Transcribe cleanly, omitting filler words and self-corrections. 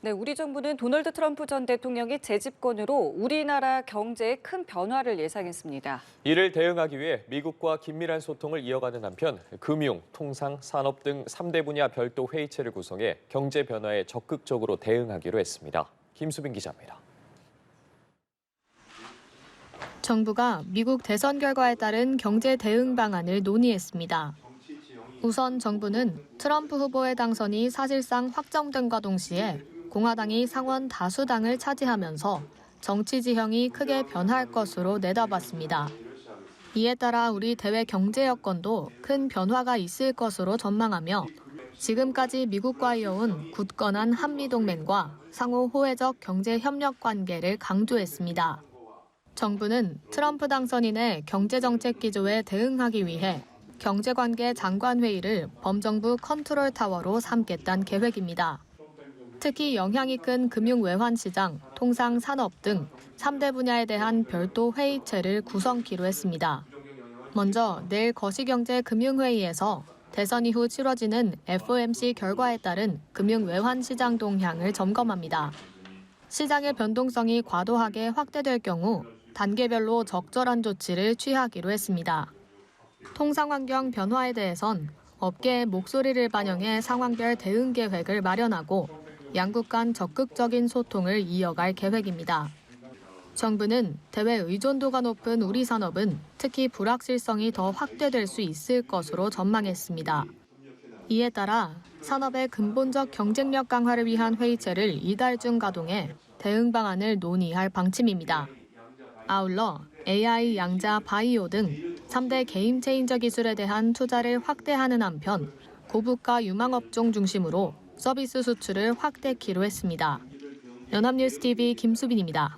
네, 우리 정부는 도널드 트럼프 전 대통령이 재집권으로 우리나라 경제에 큰 변화를 예상했습니다. 이를 대응하기 위해 미국과 긴밀한 소통을 이어가는 한편 금융, 통상, 산업 등 3대 분야 별도 회의체를 구성해 경제 변화에 적극적으로 대응하기로 했습니다. 김수빈 기자입니다. 정부가 미국 대선 결과에 따른 경제 대응 방안을 논의했습니다. 우선 정부는 트럼프 후보의 당선이 사실상 확정된과 동시에 공화당이 상원 다수당을 차지하면서 정치 지형이 크게 변할 것으로 내다봤습니다. 이에 따라 우리 대외 경제 여건도 큰 변화가 있을 것으로 전망하며 지금까지 미국과 이어온 굳건한 한미동맹과 상호 호혜적 경제 협력 관계를 강조했습니다. 정부는 트럼프 당선인의 경제정책 기조에 대응하기 위해 경제관계 장관회의를 범정부 컨트롤타워로 삼겠다는 계획입니다. 특히 영향이 큰 금융외환시장, 통상, 산업 등 3대 분야에 대한 별도 회의체를 구성키로 했습니다. 먼저 내일 거시경제금융회의에서 대선 이후 치러지는 FOMC 결과에 따른 금융외환시장 동향을 점검합니다. 시장의 변동성이 과도하게 확대될 경우 단계별로 적절한 조치를 취하기로 했습니다. 통상환경 변화에 대해선 업계의 목소리를 반영해 상황별 대응 계획을 마련하고 양국 간 적극적인 소통을 이어갈 계획입니다. 정부는 대외 의존도가 높은 우리 산업은 특히 불확실성이 더 확대될 수 있을 것으로 전망했습니다. 이에 따라 산업의 근본적 경쟁력 강화를 위한 회의체를 이달 중 가동해 대응 방안을 논의할 방침입니다. 아울러 AI, 양자, 바이오 등 3대 게임 체인저 기술에 대한 투자를 확대하는 한편 고부가 유망업종 중심으로 서비스 수출을 확대키로 했습니다. 연합뉴스TV 김수빈입니다.